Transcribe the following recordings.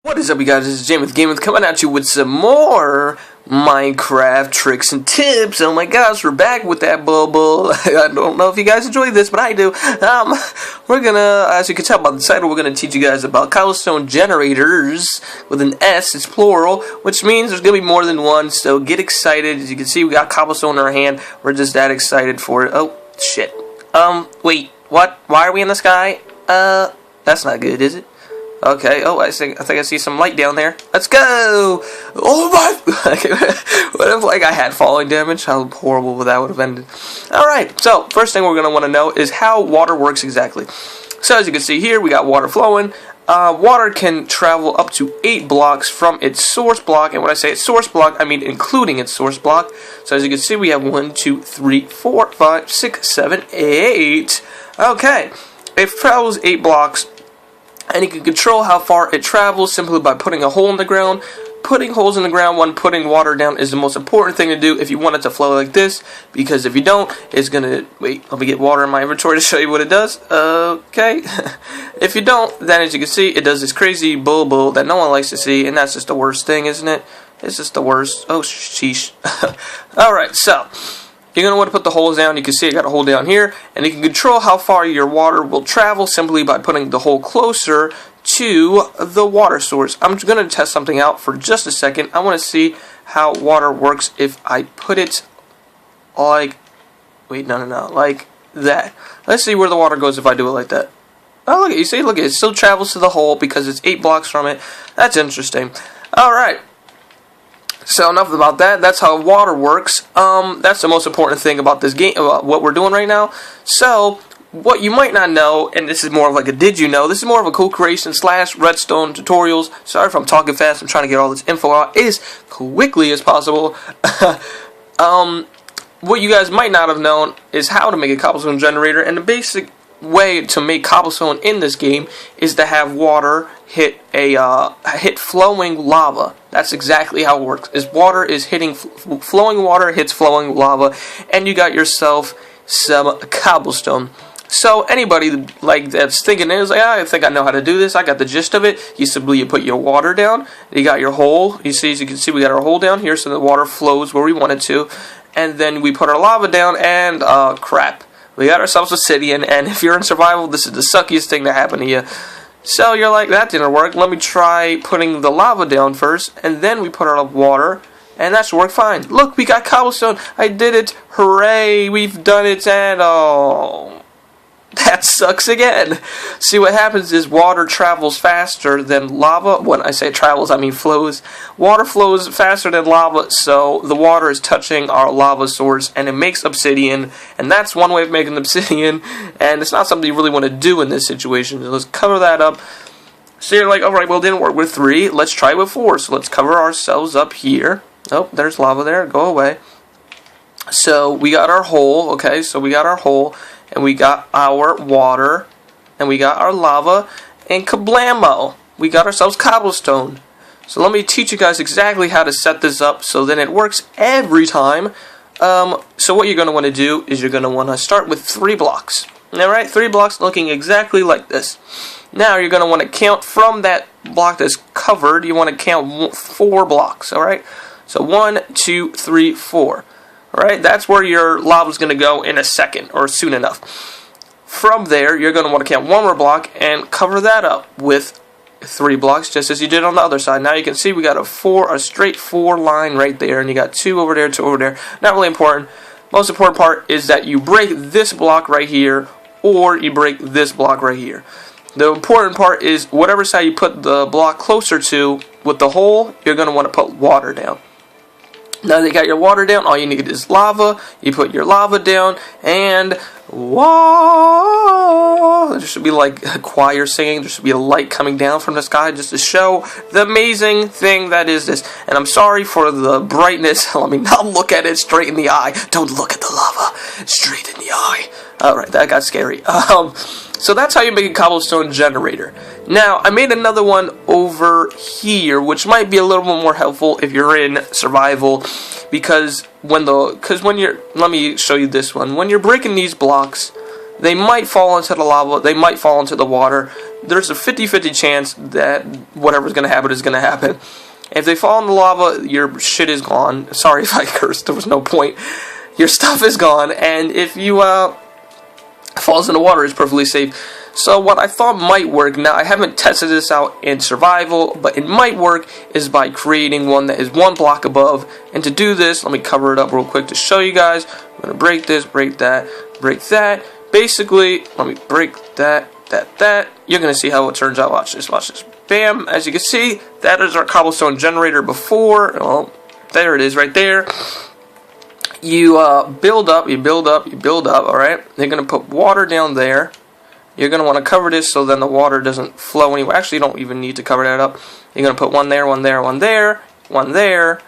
What is up, you guys? This is James with Gaming, coming at you with some more Minecraft tricks and tips. Oh my gosh, we're back with that bubble. I don't know if you guys enjoy this, but I do. We're gonna, as you can tell by the title, we're gonna teach you guys about cobblestone generators with an S. It's plural, which means there's gonna be more than one. So get excited. As you can see, we got cobblestone in our hand. We're just that excited for it. Oh shit. Wait. What? Why are we in the sky? That's not good, is it? Okay, oh, I think I see some light down there. Let's go! Oh my! What if, like, I had falling damage? How horrible that would have ended. Alright, so, first thing we're going to want to know is how water works exactly. So, as you can see here, we got water flowing. Water can travel up to 8 blocks from its source block, and when I say its source block, I mean including its source block. So, as you can see, we have 1, 2, 3, 4, 5, 6, 7, 8. Okay, it travels 8 blocks. And you can control how far it travels simply by putting a hole in the ground. Putting holes in the ground when putting water down is the most important thing to do if you want it to flow like this. Because if you don't, it's going to... Wait, let me get water in my inventory to show you what it does. Okay. If you don't, then as you can see, it does this crazy bull that no one likes to see. And that's just the worst thing, isn't it? It's just the worst. Oh, sheesh. Alright, so... You're going to want to put the holes down. You can see I got a hole down here. And you can control how far your water will travel simply by putting the hole closer to the water source. I'm going to test something out for just a second. I want to see how water works if I put it like... Wait, no. Like that. Let's see where the water goes if I do it like that. Oh, look, you see? Look, it still travels to the hole because it's 8 blocks from it. That's interesting. Alright. So enough about that. That's how water works. That's the most important thing about this game, about what we're doing right now. So, what you might not know, and this is more of like a did you know, this is more of a co-creation / redstone tutorials. Sorry if I'm talking fast, I'm trying to get all this info out as quickly as possible. What you guys might not have known is how to make a cobblestone generator, and the basic way to make cobblestone in this game is to have water hit flowing lava. That's exactly how it works. Is water is hitting flowing water hits flowing lava, and you got yourself some cobblestone. So anybody like that's thinking is like, I think I know how to do this. I got the gist of it. You put your water down. You got your hole. You see, as you can see, we got our hole down here, so the water flows where we want it to, and then we put our lava down. And crap. We got ourselves obsidian, and if you're in survival, this is the suckiest thing to happen to you. So you're like, that didn't work. Let me try putting the lava down first, and then we put our water, and that should work fine. Look, we got cobblestone. I did it. Hooray, we've done it, and oh, that sucks again. See, what happens is water travels faster than lava. When I say travels, I mean flows. Water flows faster than lava, so the water is touching our lava source, and it makes obsidian, and that's one way of making obsidian, and it's not something you really want to do in this situation. So let's cover that up. So you're like, alright, well, it didn't work with 3. Let's try with 4. So let's cover ourselves up here. Oh, there's lava there. Go away. So we got our hole. Okay, so we got our hole. And we got our water, and we got our lava, and kablamo! We got ourselves cobblestone. So let me teach you guys exactly how to set this up so then it works every time. So what you're going to want to do is you're going to want to start with 3 blocks. Alright, 3 blocks looking exactly like this. Now you're going to want to count from that block that's covered. You want to count 4 blocks, alright? So 1, 2, 3, 4. Alright, that's where your lava is going to go in a second, or soon enough. From there, you're going to want to count 1 more block and cover that up with 3 blocks, just as you did on the other side. Now you can see we got a straight 4 line right there, and you got 2 over there, 2 over there. Not really important. Most important part is that you break this block right here, or you break this block right here. The important part is whatever side you put the block closer to with the hole, you're going to want to put water down. Now that you got your water down, all you need is lava. You put your lava down, and whoa! There should be like a choir singing. There should be a light coming down from the sky just to show the amazing thing that is this. And I'm sorry for the brightness. Let me not look at it straight in the eye. Don't look at the lava straight in the eye. Alright, that got scary. So that's how you make a cobblestone generator. Now, I made another one over here, which might be a little bit more helpful if you're in survival, because when you're, let me show you this one. When you're breaking these blocks, They might fall into the lava, they might fall into the water. There's a 50-50 chance that whatever's going to happen is going to happen. If they fall in the lava, your shit is gone. Sorry if I cursed, there was no point. Your stuff is gone, and if you falls in the water, it's perfectly safe. So what I thought might work, now I haven't tested this out in survival, but it might work, is by creating one that is one block above. And to do this, let me cover it up real quick to show you guys. I'm going to break this, break that, break that. Basically, let me break that. You're going to see how it turns out. Watch this, watch this. Bam! As you can see, that is our cobblestone generator before. Well, there it is right there. You build up, alright? You're going to put water down there. You're going to want to cover this so then the water doesn't flow anywhere. Actually, you don't even need to cover that up. You're going to put one there, one there, one there, one there.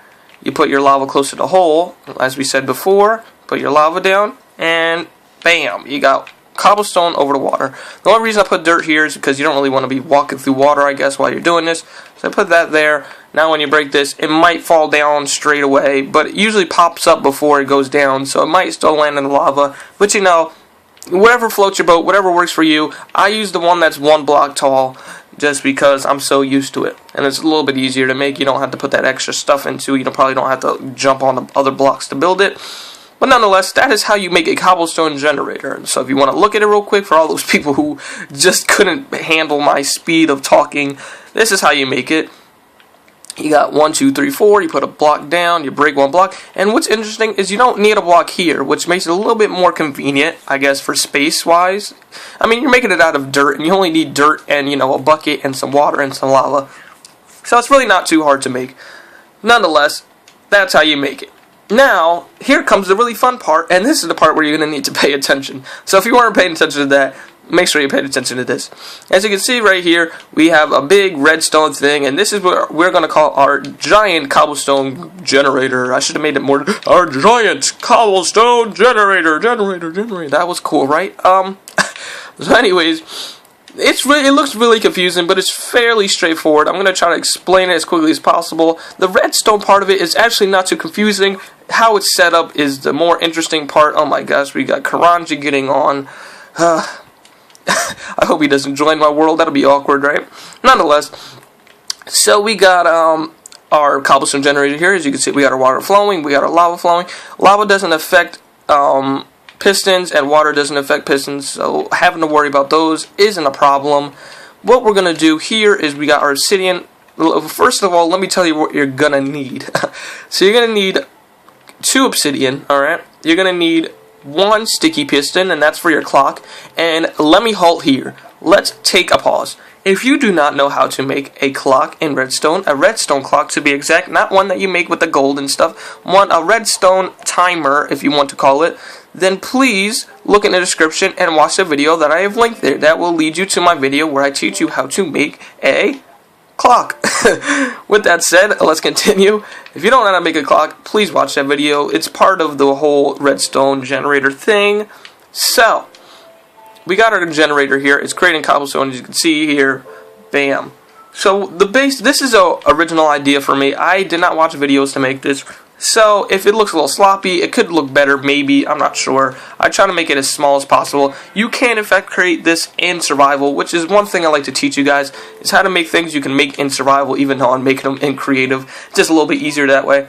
You put your lava close to the hole, as we said before. Put your lava down, and bam! You got cobblestone over the water. The only reason I put dirt here is because you don't really want to be walking through water, I guess, while you're doing this. So I put that there. Now when you break this, it might fall down straight away, but it usually pops up before it goes down, so it might still land in the lava. But you know, whatever floats your boat, whatever works for you. I use the one that's one block tall just because I'm so used to it. And it's a little bit easier to make. You don't have to put that extra stuff into. You probably don't have to jump on the other blocks to build it. But nonetheless, that is how you make a cobblestone generator. So if you want to look at it real quick, for all those people who just couldn't handle my speed of talking, this is how you make it. You got 1, 2, 3, 4, you put a block down, you break one block, and what's interesting is you don't need a block here, which makes it a little bit more convenient, I guess, for space-wise. I mean, you're making it out of dirt, and you only need dirt and, you know, a bucket and some water and some lava. So it's really not too hard to make. Nonetheless, that's how you make it. Now, here comes the really fun part, and this is the part where you're going to need to pay attention. So if you weren't paying attention to that, make sure you paid attention to this. As you can see right here, we have a big redstone thing, and this is what we're going to call our giant cobblestone generator. I should have made it more, our giant cobblestone generator. That was cool, right? So anyways, it looks really confusing, but it's fairly straightforward. I'm going to try to explain it as quickly as possible. The redstone part of it is actually not too confusing. How it's set up is the more interesting part. Oh my gosh, we got Karanji getting on. I hope he doesn't join my world. That'll be awkward, right? Nonetheless, so we got our cobblestone generator here. As you can see, we got our water flowing, we got our lava flowing. Lava doesn't affect pistons, and water doesn't affect pistons, so having to worry about those isn't a problem. What we're going to do here is we got our obsidian. First of all, let me tell you what you're going to need. So you're going to need 2 obsidian, alright? You're going to need 1 sticky piston, and that's for your clock. And let me halt here. Let's take a pause. If you do not know how to make a clock in redstone, a redstone clock to be exact, not one that you make with the gold and stuff, a redstone timer, if you want to call it, then please look in the description and watch the video that I have linked there. That will lead you to my video where I teach you how to make a clock. With that said, let's continue. If you don't know how to make a clock, please watch that video. It's part of the whole redstone generator thing. So, we got our generator here. It's creating cobblestone, as you can see here. Bam. So, this is an original idea for me. I did not watch videos to make this. So, if it looks a little sloppy, it could look better, maybe, I'm not sure. I try to make it as small as possible. You can, in fact, create this in survival, which is one thing I like to teach you guys, is how to make things you can make in survival, even though I'm making them in creative. It's just a little bit easier that way.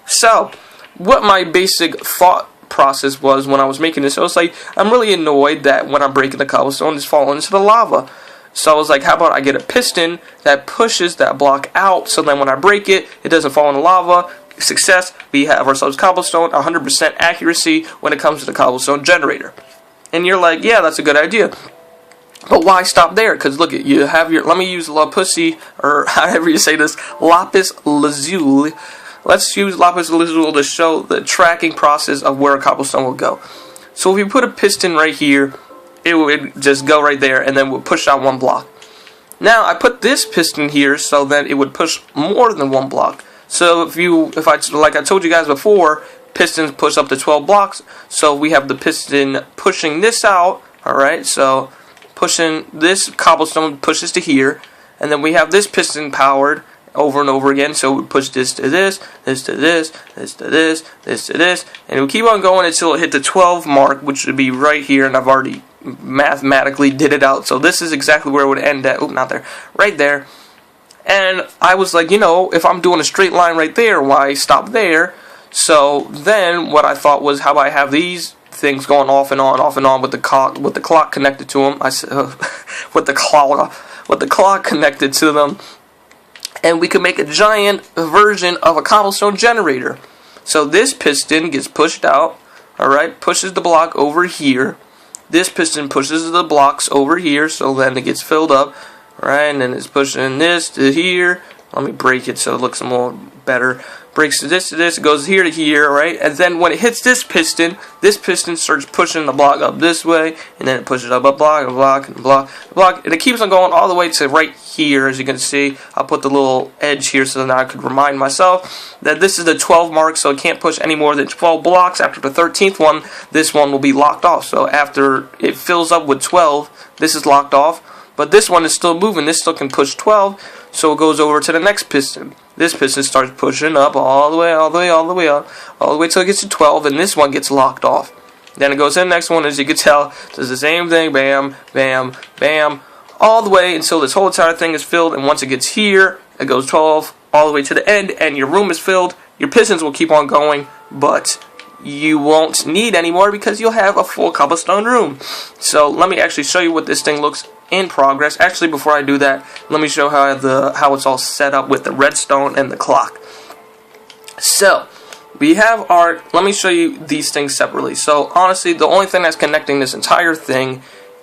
So, what my basic thought process was when I was making this, I was like, I'm really annoyed that when I'm breaking the cobblestone, it's falling into the lava. So I was like, how about I get a piston that pushes that block out, so then when I break it, it doesn't fall in the lava. Success, we have ourselves cobblestone, 100% accuracy when it comes to the cobblestone generator. And you're like, yeah, that's a good idea. But why stop there? Because look, you have your, let me use lapis, or however you say this, lapis lazuli. Let's use lapis lazuli to show the tracking process of where a cobblestone will go. So if you put a piston right here, it would just go right there and then would push out 1 block. Now I put this piston here so that it would push more than 1 block. So like I told you guys before, pistons push up to 12 blocks. So we have the piston pushing this out. Alright, so pushing this cobblestone pushes to here. And then we have this piston powered over and over again. So we push this to this, this to this, this to this, this to this. And it will keep on going until it hit the 12 mark, which would be right here. And I've already mathematically did it out. So this is exactly where it would end at. Oop, not there. Right there. And I was like, you know, if I'm doing a straight line right there, why stop there? So then what I thought was, how about I have these things going off and on with the clock connected to them. I said with the clock connected to them, and we could make a giant version of a cobblestone generator. So this piston gets pushed out, alright, pushes the block over here. This piston pushes the blocks over here, so then it gets filled up, right, and then it's pushing this to here. Let me break it so it looks a little better. Breaks to this, it goes here to here, right? And then when it hits this piston starts pushing the block up this way, and then it pushes up a block, and it keeps on going all the way to right here. As you can see, I'll put the little edge here so that I could remind myself that this is the 12 mark, so it can't push any more than 12 blocks. After the 13th one, this one will be locked off. So after it fills up with 12, this is locked off. But this one is still moving. This still can push 12, so it goes over to the next piston. This piston starts pushing up all the way till it gets to 12, and this one gets locked off. Then it goes to the next one. As you can tell, does the same thing, bam, bam, bam, all the way until this whole entire thing is filled. And once it gets here, it goes 12 all the way to the end, and your room is filled. Your pistons will keep on going, but you won't need any more because you'll have a full cobblestone room. So let me actually show you what this thing looks in progress. Actually, before I do that, let me show how it's all set up with the redstone and the clock. So we have let me show you these things separately. So honestly, the only thing that's connecting this entire thing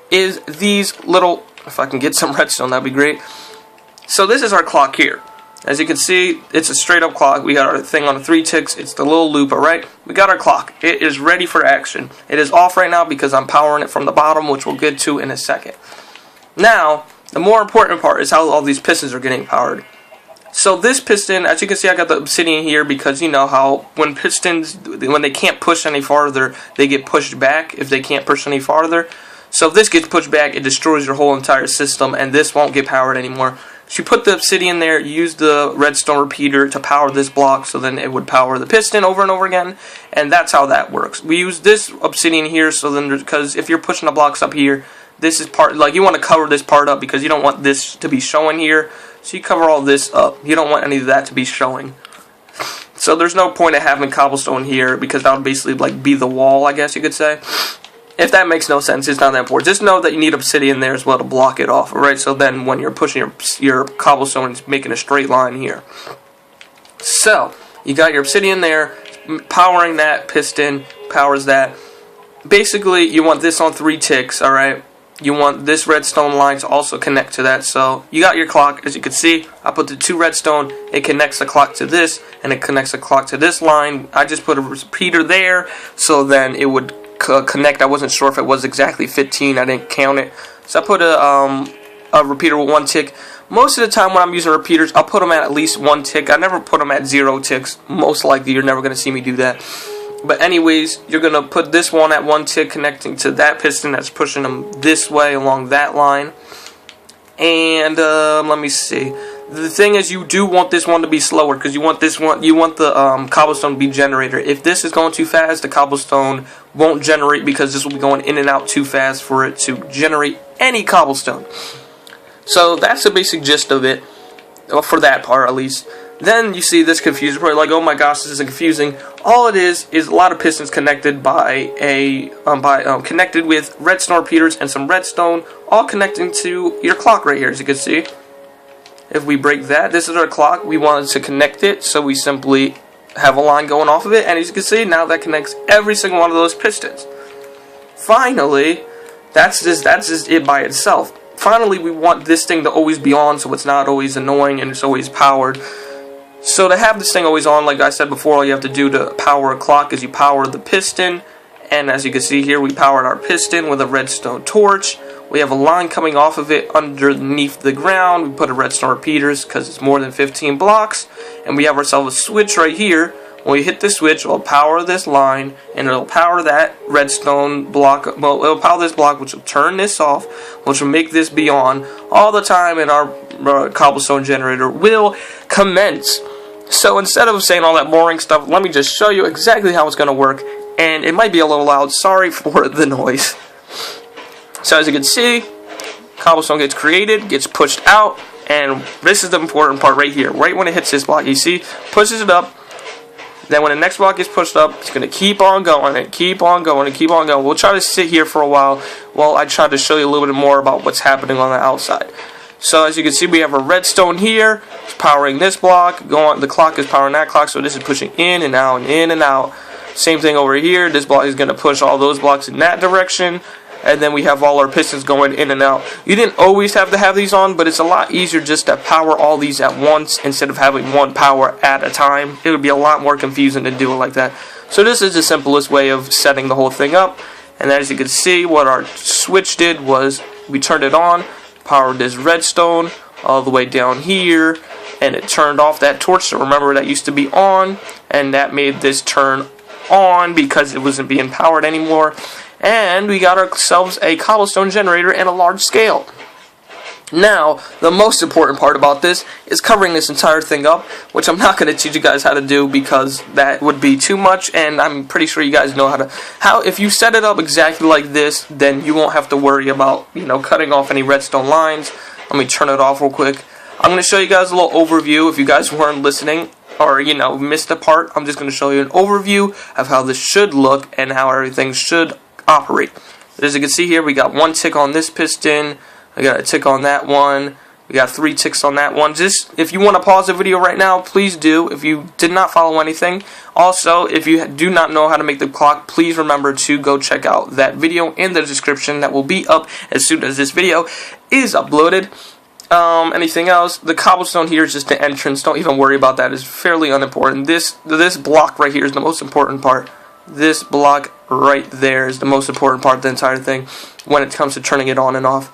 is these little, if I can get some redstone, that'd be great. So this is our clock here. As you can see, it's a straight up clock. We got our thing on the 3 ticks. It's the little loop, alright? We got our clock. It is ready for action. It is off right now because I'm powering it from the bottom, which we'll get to in a second. Now, the more important part is how all these pistons are getting powered. So this piston, as you can see, I got the obsidian here because you know how when pistons, when they can't push any farther, they get pushed back if they can't push any farther. So if this gets pushed back, it destroys your whole entire system, and this won't get powered anymore. So you put the obsidian there, you use the redstone repeater to power this block, so then it would power the piston over and over again, and that's how that works. We use this obsidian here, so then, because if you're pushing the blocks up here, this is part, like you want to cover this part up because you don't want this to be showing here, so you cover all this up. You don't want any of that to be showing. So there's no point of having cobblestone here because that would basically like be the wall, I guess you could say. If that makes no sense, it's not that important. Just know that you need obsidian there as well to block it off, alright? So then when you're pushing your cobblestone, it's making a straight line here. So, you got your obsidian there, powering that piston, powers that. Basically, you want this on 3 ticks, alright? You want this redstone line to also connect to that. So, you got your clock. As you can see, I put the 2 redstone. It connects the clock to this, and it connects the clock to this line. I just put a repeater there, so then it would connect. I wasn't sure if it was exactly 15. I didn't count it. So I put a repeater with 1 tick. Most of the time when I'm using repeaters, I'll put them at least 1 tick. I never put them at 0 ticks. Most likely you're never going to see me do that. But anyways, you're going to put this one at 1 tick connecting to that piston that's pushing them this way along that line. And let me see. The thing is, you do want this one to be slower because you want this one. You want the cobblestone to be generator. If this is going too fast, the cobblestone won't generate because this will be going in and out too fast for it to generate any cobblestone. So that's the basic gist of it, for that part at least. Then you see this confusion, probably like, oh my gosh, this is confusing. All it is a lot of pistons connected by connected with redstone repeaters and some redstone, all connecting to your clock right here, as you can see. If we break that, this is our clock. We wanted to connect it, so we simply have a line going off of it, and as you can see, now that connects every single one of those pistons. Finally, that's just it by itself. Finally, we want this thing to always be on, so it's not always annoying and it's always powered. So to have this thing always on, like I said before, all you have to do to power a clock is you power the piston, and as you can see here, we powered our piston with a redstone torch. We have a line coming off of it underneath the ground. We put a redstone repeaters because it's more than 15 blocks. And we have ourselves a switch right here. When we hit the switch, it'll power this line, and it'll power that redstone block. Well, it'll power this block, which will turn this off, which will make this be on all the time, and our cobblestone generator will commence. So instead of saying all that boring stuff, let me just show you exactly how it's going to work. And it might be a little loud. Sorry for the noise. So as you can see, cobblestone gets created, gets pushed out, and this is the important part right here. Right when it hits this block, you see, pushes it up. Then when the next block gets pushed up, it's going to keep on going and keep on going and keep on going. We'll try to sit here for a while I try to show you a little bit more about what's happening on the outside. So as you can see, we have a redstone here. It's powering this block. The clock is powering that clock, so this is pushing in and out and in and out. Same thing over here. This block is going to push all those blocks in that direction. And then we have all our pistons going in and out. You didn't always have to have these on, but it's a lot easier just to power all these at once instead of having one power at a time. It would be a lot more confusing to do it like that. So this is the simplest way of setting the whole thing up. And as you can see, what our switch did was we turned it on, powered this redstone all the way down here, and it turned off that torch. So remember, that used to be on, and that made this turn on because it wasn't being powered anymore. And we got ourselves a cobblestone generator in a large scale. Now, the most important part about this is covering this entire thing up, which I'm not going to teach you guys how to do because that would be too much, and I'm pretty sure you guys know how if you set it up exactly like this, then you won't have to worry about, cutting off any redstone lines. Let me turn it off real quick. I'm going to show you guys a little overview if you guys weren't listening or, missed a part. I'm just going to show you an overview of how this should look and how everything should operate. As you can see here, we got one tick on this piston. I got a tick on that one. We got 3 ticks on that one. Just if you want to pause the video right now, please do. If you did not follow anything. Also, if you do not know how to make the clock, please remember to go check out that video in the description. That will be up as soon as this video is uploaded. Anything else? The cobblestone here is just the entrance. Don't even worry about that. It's fairly unimportant. This block right here is the most important part. This block right there is the most important part of the entire thing when it comes to turning it on and off.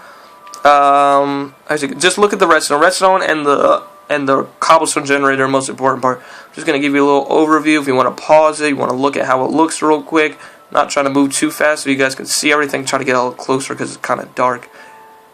Just look at the redstone and the cobblestone generator, most important part. I'm just going to give you a little overview. If you want to pause it, you want to look at how it looks real quick. Not trying to move too fast so you guys can see everything. Try to get a little closer because it's kind of dark.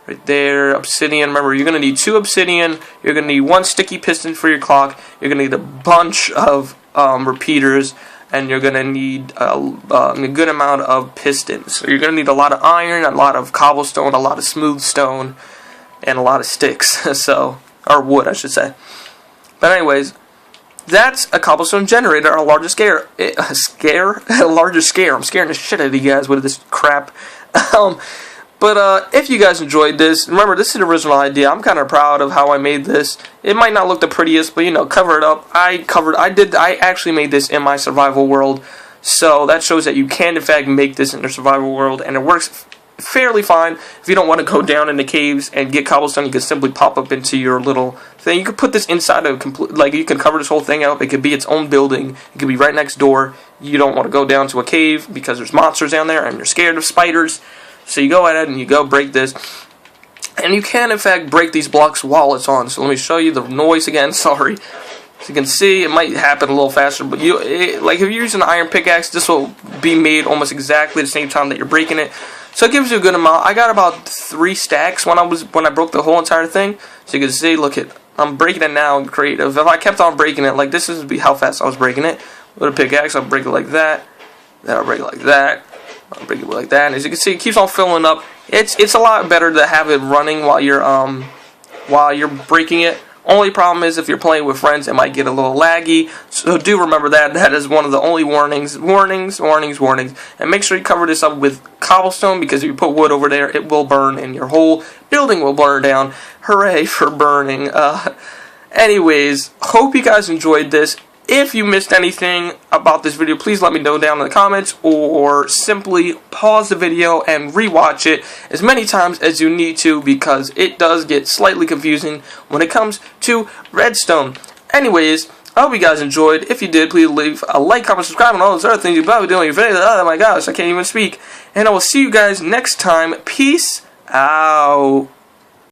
Right there, obsidian. Remember, you're going to need 2 obsidian. You're going to need 1 sticky piston for your clock. You're going to need a bunch of repeaters. And you're going to need a good amount of pistons. So you're going to need a lot of iron, a lot of cobblestone, a lot of smooth stone, and a lot of sticks. Or wood, I should say. But anyways, that's a cobblestone generator, our largest scare. A larger scare. I'm scaring the shit out of you guys with this crap. But if you guys enjoyed this, remember, this is an original idea. I'm kind of proud of how I made this. It might not look the prettiest, but cover it up. I actually made this in my survival world, so that shows that you can in fact make this in your survival world, and it works fairly fine. If you don't want to go down in the caves and get cobblestone, you can simply pop up into your little thing. You could put this inside of you can cover this whole thing up. It could be its own building. It could be right next door. You don't want to go down to a cave because there's monsters down there and you're scared of spiders. So you go ahead and you go break this. And you can in fact break these blocks while it's on. So let me show you the noise again. Sorry. As you can see, it might happen a little faster, but if you're using an iron pickaxe, this will be made almost exactly the same time that you're breaking it. So it gives you a good amount. I got about 3 stacks when I broke the whole entire thing. So you can see, look at, I'm breaking it now in creative. If I kept on breaking it, like this would be how fast I was breaking it. With a pickaxe, I'll break it like that. Then I'll break it like that. I'll break it like that. And as you can see, it keeps on filling up. It's a lot better to have it running while you're breaking it. Only problem is if you're playing with friends, it might get a little laggy. So do remember that. That is one of the only warnings. Warnings. And make sure you cover this up with cobblestone, because if you put wood over there, it will burn and your whole building will burn down. Hooray for burning. Anyways, hope you guys enjoyed this. If you missed anything about this video, please let me know down in the comments, or simply pause the video and rewatch it as many times as you need to, because it does get slightly confusing when it comes to redstone. Anyways, I hope you guys enjoyed. If you did, please leave a like, comment, subscribe, and all those other things you're probably doing. Oh my gosh, I can't even speak. And I will see you guys next time. Peace out.